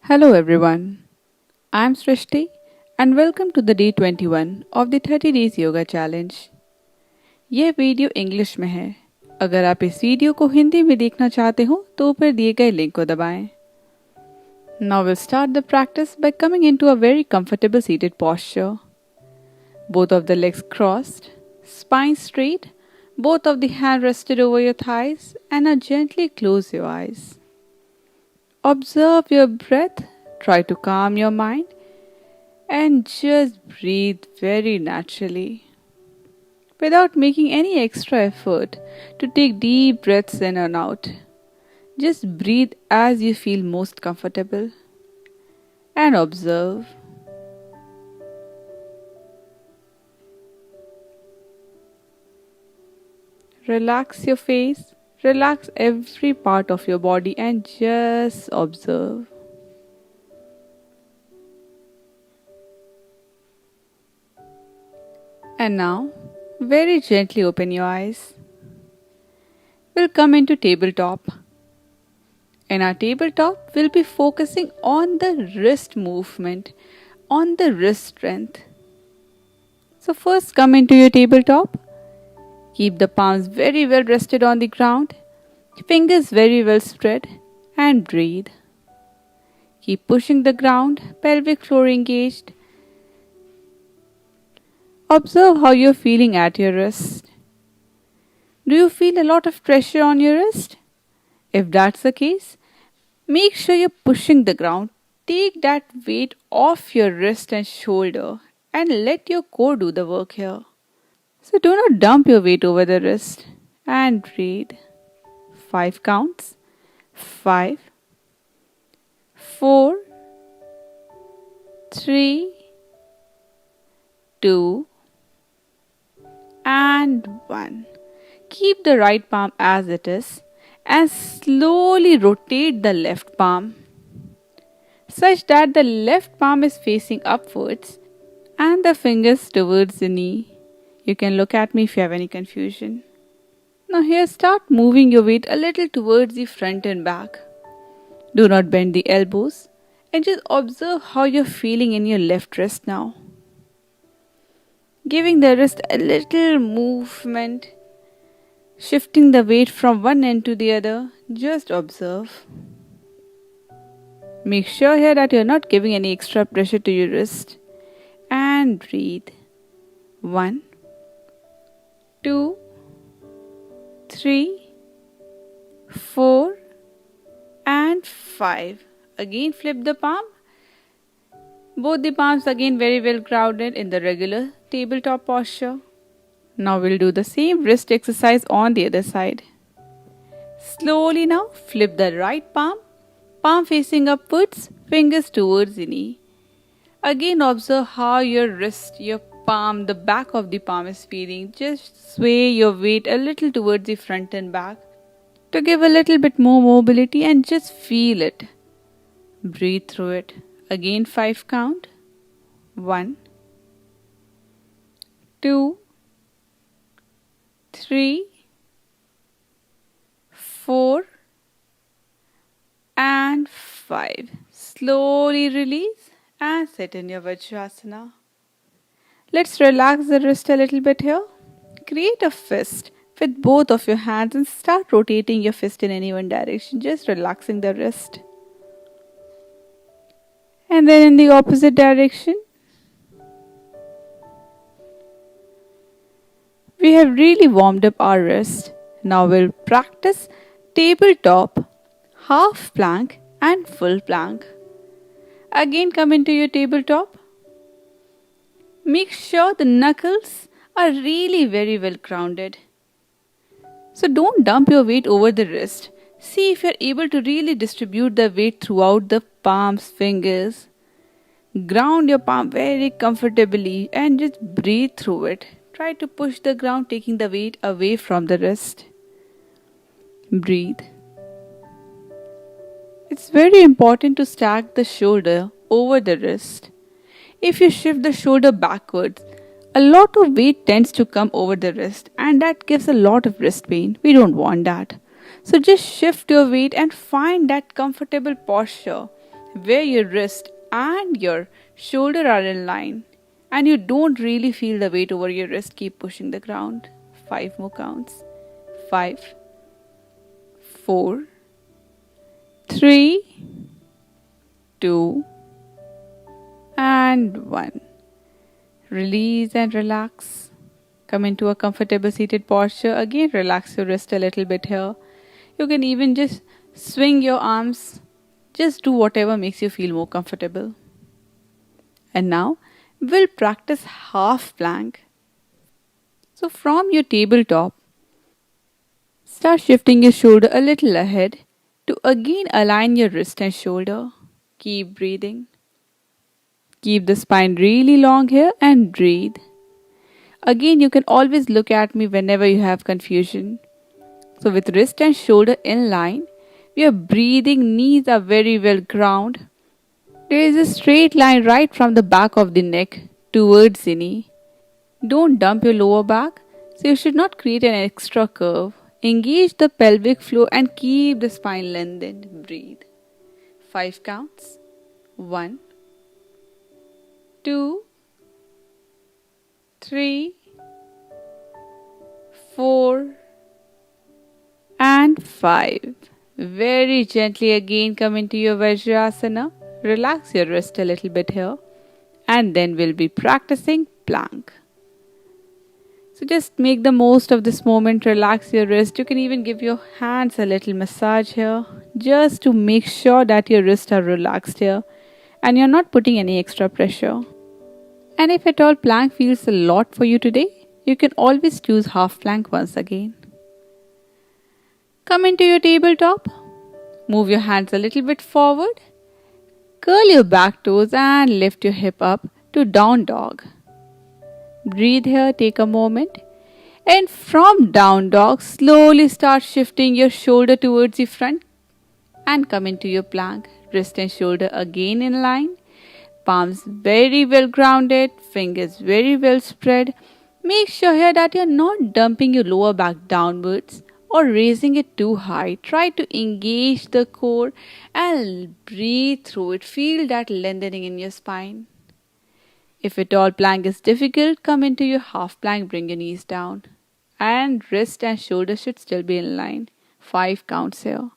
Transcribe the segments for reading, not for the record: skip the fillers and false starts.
Hello everyone, I'm Shristi and welcome to the day 21 of the 30 days yoga challenge. यह video English में है। अगर आप इस वीडियो को हिंदी में देखना चाहते हो तो ऊपर दिए गए लिंक को दबाएं। Now we'll start the practice by coming into a very comfortable seated posture. Both of the legs crossed, spine straight, both of the hands rested over your thighs and now gently close your eyes. Observe your breath, try to calm your mind and just breathe very naturally. Without making any extra effort to take deep breaths in and out. Just breathe as you feel most comfortable and observe. Relax your face, relax every part of your body and just observe. And now, very gently open your eyes. We'll come into tabletop. In our tabletop, we'll be focusing on the wrist movement, on the wrist strength. So first come into your tabletop. Keep the palms very well rested on the ground, fingers very well spread and breathe. Keep pushing the ground, pelvic floor engaged. Observe how you're feeling at your wrist. Do you feel a lot of pressure on your wrist? If that's the case, make sure you're pushing the ground. Take that weight off your wrist and shoulder and let your core do the work here. So do not dump your weight over the wrist and breathe. 5 counts. 5, 4, 3, 2, and 1. Keep the right palm as it is and slowly rotate the left palm such that the left palm is facing upwards and the fingers towards the knee. You can look at me if you have any confusion. Now here start moving your weight a little towards the front and back. Do not bend the elbows and just observe how you're feeling in your left wrist now. Giving the wrist a little movement, shifting the weight from one end to the other, just observe. Make sure here that you're not giving any extra pressure to your wrist and breathe. 1, 2, 3, 4 and 5. Again flip the palm. Both the palms again very well grounded in the regular tabletop posture. Now we'll do the same wrist exercise on the other side. Slowly now flip the right palm, palm facing upwards, fingers towards the knee. Again observe how your wrist, your palm, the back of the palm is feeling. Just sway your weight a little towards the front and back to give a little bit more mobility and just feel it. Breathe through it. Again 5 count. 1, 2, 3, 4 and 5. Slowly release and sit in your Vajrasana. Let's relax the wrist a little bit here. Create a fist with both of your hands and start rotating your fist in any one direction, just relaxing the wrist. And then in the opposite direction. We have really warmed up our wrist. Now we'll practice tabletop, half plank and full plank. Again come into your tabletop. Make sure the knuckles are really very well grounded. So don't dump your weight over the wrist. See if you're able to really distribute the weight throughout the palms, fingers. Ground your palm very comfortably and just breathe through it. Try to push the ground, taking the weight away from the wrist. Breathe. It's very important to stack the shoulder over the wrist. If you shift the shoulder backwards, a lot of weight tends to come over the wrist and that gives a lot of wrist pain. We don't want that. So just shift your weight and find that comfortable posture where your wrist and your shoulder are in line and you don't really feel the weight over your wrist. Keep pushing the ground. 5 more counts. 5, 4, 3, 2, and 1. Release and relax. Come into a comfortable seated posture. Again, relax your wrist a little bit here. You can even just swing your arms. Just do whatever makes you feel more comfortable. And now, we'll practice half plank. So from your tabletop, start shifting your shoulder a little ahead to again align your wrist and shoulder. Keep breathing. Keep the spine really long here and breathe. Again, you can always look at me whenever you have confusion. So with wrist and shoulder in line, we are breathing, knees are very well grounded. There is a straight line right from the back of the neck towards the knee. Don't dump your lower back, so you should not create an extra curve. Engage the pelvic floor and keep the spine lengthened. Breathe. 5 counts. 1, 2, 3, 4, and 5. Very gently again come into your Vajrasana. Relax your wrist a little bit here. And then we'll be practicing plank. So just make the most of this moment. Relax your wrist. You can even give your hands a little massage here. Just to make sure that your wrists are relaxed here. And you're not putting any extra pressure. And if at all plank feels a lot for you today, you can always choose half plank once again. Come into your tabletop. Move your hands a little bit forward. Curl your back toes and lift your hip up to down dog. Breathe here, take a moment. And from down dog, slowly start shifting your shoulder towards the front and come into your plank. Wrist and shoulder again in line. Palms very well grounded, fingers very well spread. Make sure here that you're not dumping your lower back downwards or raising it too high. Try to engage the core and breathe through it. Feel that lengthening in your spine. If at all plank is difficult, come into your half plank, bring your knees down. And wrist and shoulder should still be in line. 5 counts here.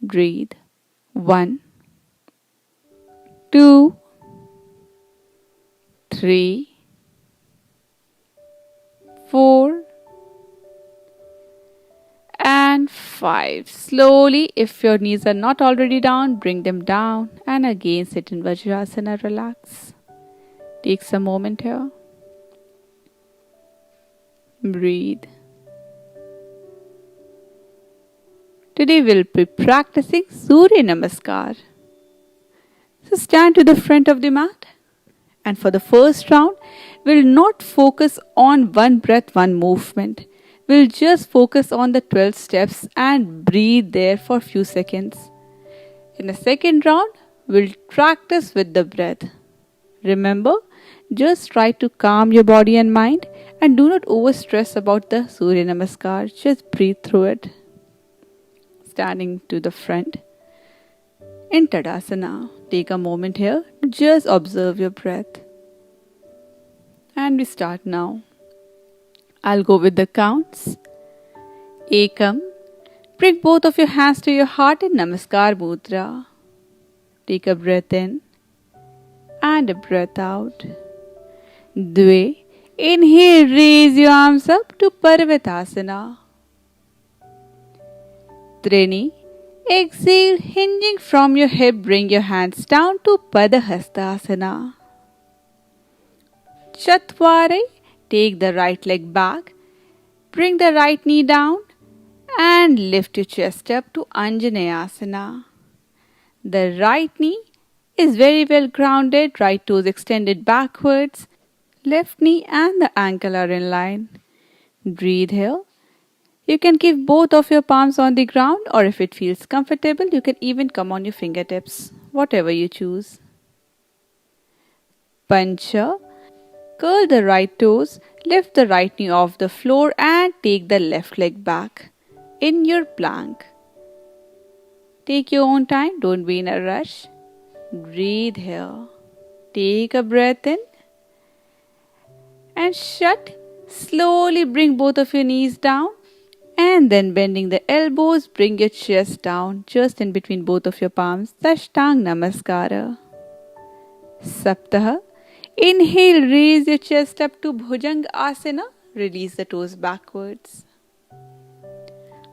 Breathe. 1, 2, 3, 4, and 5. Slowly, if your knees are not already down, bring them down and again sit in Vajrasana, relax. Take some moment here. Breathe. Today we'll be practicing Surya Namaskar. So stand to the front of the mat. And for the first round, we'll not focus on one breath, one movement. We'll just focus on the 12 steps and breathe there for a few seconds. In the second round, we'll practice with the breath. Remember, just try to calm your body and mind and do not overstress about the Surya Namaskar. Just breathe through it. Standing to the front. In Tadasana, take a moment here to just observe your breath. And we start now. I'll go with the counts. Ekam. Bring both of your hands to your heart in Namaskar Mudra. Take a breath in and a breath out. Dve. Inhale, raise your arms up to Parvatasana. Trini. Exhale, hinging from your hip, bring your hands down to Padahastasana. Chatware, take the right leg back, bring the right knee down and lift your chest up to Anjaneyasana. The right knee is very well grounded, right toes extended backwards, left knee and the ankle are in line. Breathe here. You can keep both of your palms on the ground, or if it feels comfortable, you can even come on your fingertips, whatever you choose. Pancha. Curl the right toes, lift the right knee off the floor and take the left leg back in your plank. Take your own time, don't be in a rush. Breathe here. Take a breath in and shut. Slowly bring both of your knees down and then bending the elbows, bring your chest down just in between both of your palms. Tashtang Namaskara. Saptaha. Inhale, raise your chest up to Bhujanga asana. Release the toes backwards.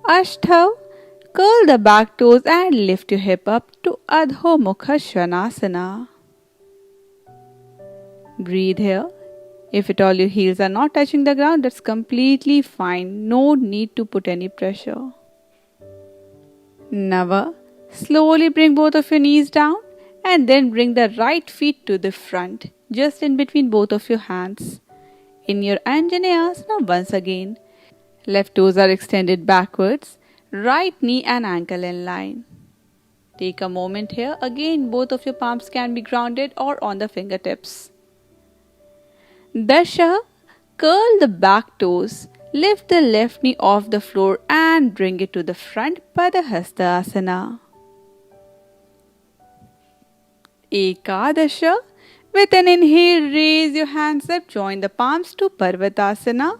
Ashthav. Curl the back toes and lift your hip up to Adho Mukha Svanasana. Breathe here. If at all your heels are not touching the ground, that's completely fine. No need to put any pressure. Nava. Slowly bring both of your knees down and then bring the right feet to the front, just in between both of your hands. In your Anjaneyasana once again. Left toes are extended backwards. Right knee and ankle in line. Take a moment here. Again, both of your palms can be grounded or on the fingertips. Dasha. Curl the back toes. Lift the left knee off the floor and bring it to the front. Padahasta asana. Ekadasha. With an inhale, raise your hands up. Join the palms to Parvatasana.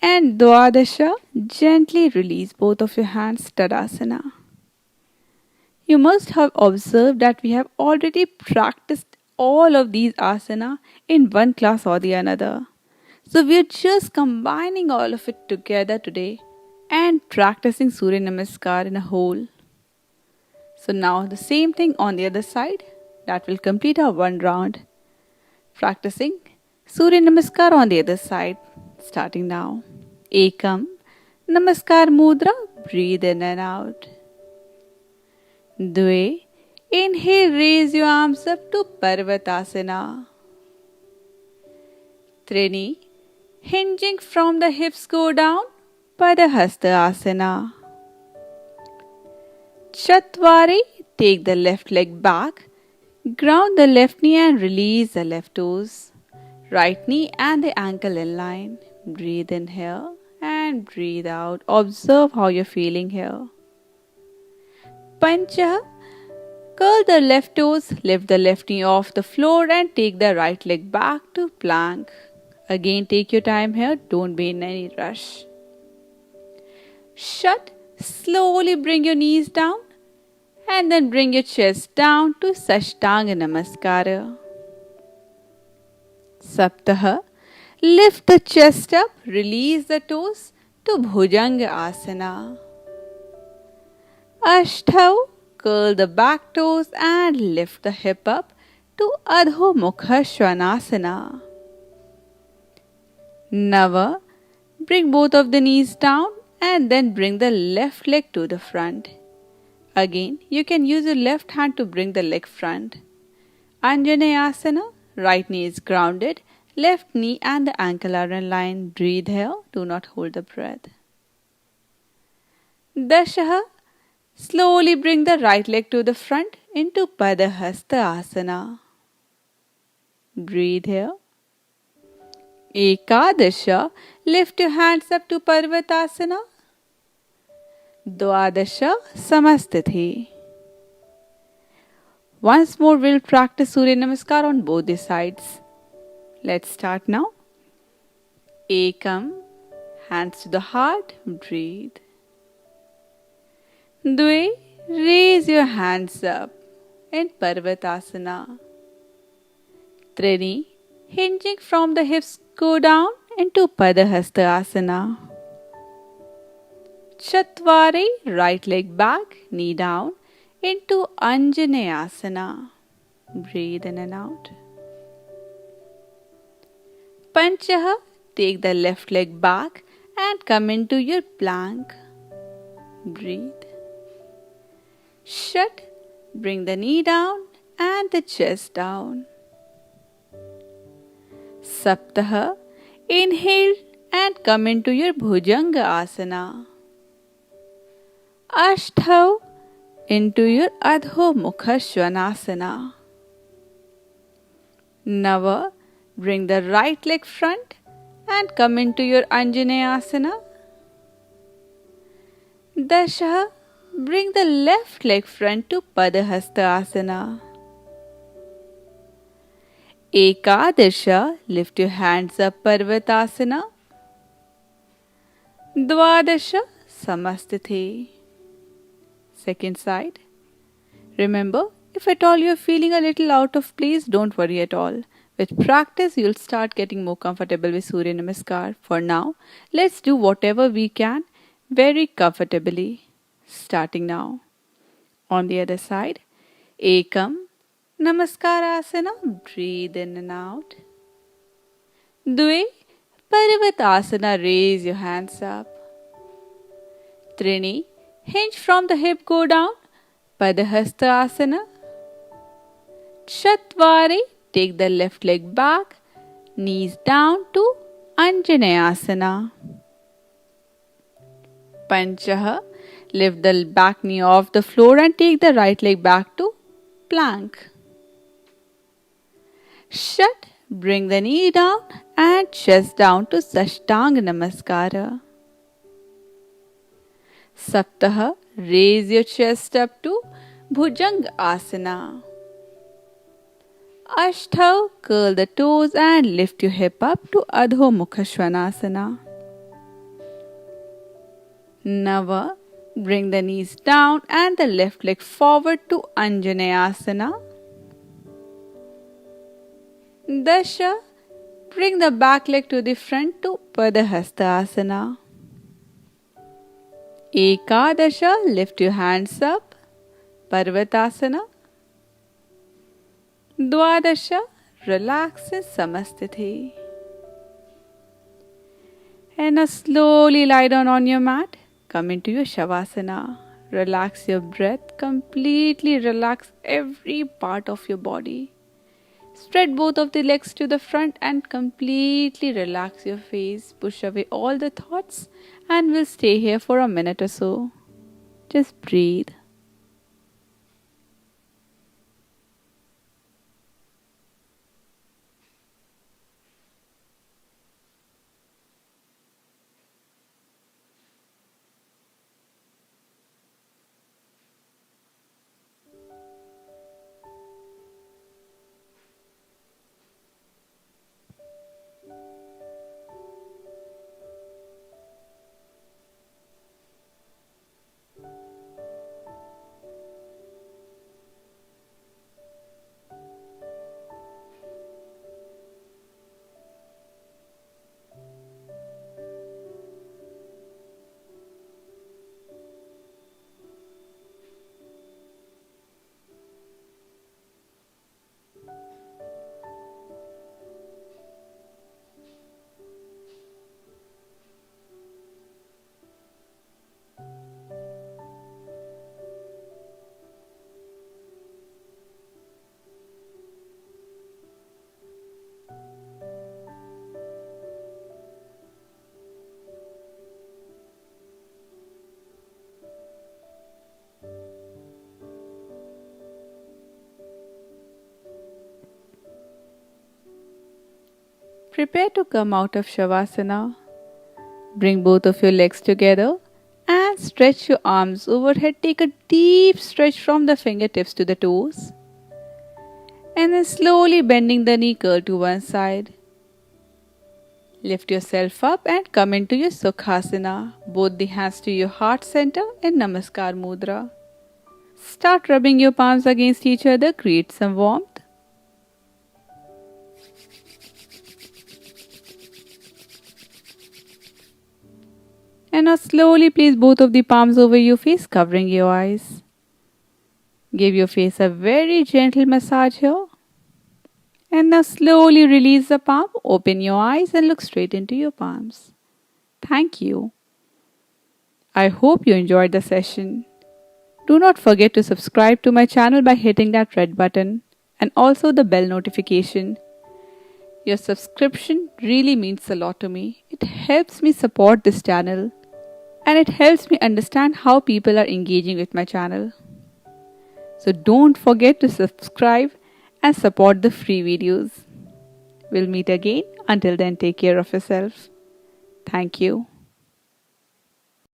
And Dwadasha, gently release both of your hands, Tadasana. You must have observed that we have already practiced all of these asana in one class or the another. So we are just combining all of it together today and practicing Surya Namaskar in a whole. So now the same thing on the other side. That will complete our one round. Practicing Surya Namaskar on the other side. Starting now. Ekam. Namaskar Mudra. Breathe in and out. Dve. Inhale, raise your arms up to Parvatasana. Trini. Hinging from the hips go down. Padahasta Asana. Chatwari. Take the left leg back. Ground the left knee and release the left toes. Right knee and the ankle in line. Breathe in here and breathe out. Observe how you're feeling here. Pancha. Curl the left toes, lift the left knee off the floor and take the right leg back to plank. Again, take your time here. Don't be in any rush. Shut. Slowly bring your knees down and then bring your chest down to Sashtanga Namaskara. Saptaha. Lift the chest up, release the toes to Bhujanga asana. Ashthav. Curl the back toes and lift the hip up to Adho Mukha Svanasana. Nava. Bring both of the knees down and then bring the left leg to the front. Again, you can use your left hand to bring the leg front. Anjaneyasana. Right knee is grounded. Left knee and the ankle are in line. Breathe here. Do not hold the breath. Dashaha. Slowly bring the right leg to the front into Padahasta Asana. Breathe here. Ekadasha. Lift your hands up to Parvatasana. Dwadasha. Samastithi. Once more we'll practice Surya Namaskar on both the sides. Let's start now. Ekam. Hands to the heart. Breathe. Dve. Raise your hands up in Parvatasana. Trini. Hinging from the hips go down into Padahasta Asana. Chatwari. Right leg back, knee down into Anjaneyasana. Breathe in and out. Panchaha. Take the left leg back and come into your plank. Breathe. Shut. Bring the knee down and the chest down. Saptaha. Inhale and come into your Bhujanga asana. Ashthav. Into your Adho Mukha Svanasana. Nava. Bring the right leg front and come into your Anjaneyasana. Dasha. bring the left leg front to Padahasta asana. Ekadasha, lift your hands up Parvatasana. Dvadasha, Samastite. Second side. Remember, if at all you are feeling a little out of place, don't worry at all. With practice, you'll start getting more comfortable with Surya Namaskar. For now, let's do whatever we can very comfortably. Starting now. On the other side, Ekam, Namaskar asana, breathe in and out. Dve, Parvatasana, raise your hands up. Trini, hinge from the hip, go down. Padahasta asana. Chatwari, take the left leg back, knees down to Anjaneyasana. Panchaha, lift the back knee off the floor and take the right leg back to plank. Shat, bring the knee down and chest down to Sashtanga Namaskara. Saptaha, raise your chest up to Bhujanga Asana. Ashthav, curl the toes and lift your hip up to Adho Mukha Svanasana. Nava, bring the knees down and the left leg forward to Anjaneyasana. Dasha, bring the back leg to the front to Padahasta asana. Ekadasha, lift your hands up, Parvatasana. Dvadasha, relax in Samastite. And now slowly lie down on your mat. Come into your Shavasana. Relax your breath. Completely relax every part of your body. Spread both of the legs to the front and completely relax your face. Push away all the thoughts and we'll stay here for a minute or so. Just breathe. Prepare to come out of Shavasana. Bring both of your legs together and stretch your arms overhead. Take a deep stretch from the fingertips to the toes. And then slowly bending the knee, curl to one side. Lift yourself up and come into your Sukhasana. Both the hands to your heart center in Namaskar Mudra. Start rubbing your palms against each other. Create some warmth. And now slowly place both of the palms over your face, covering your eyes. Give your face a very gentle massage here. And now slowly release the palm, open your eyes and look straight into your palms. Thank you. I hope you enjoyed the session. Do not forget to subscribe to my channel by hitting that red button and also the bell notification. Your subscription really means a lot to me. It helps me support this channel and it helps me understand how people are engaging with my channel. So don't forget to subscribe and support the free videos. We'll meet again. Until then, take care of yourself. Thank you.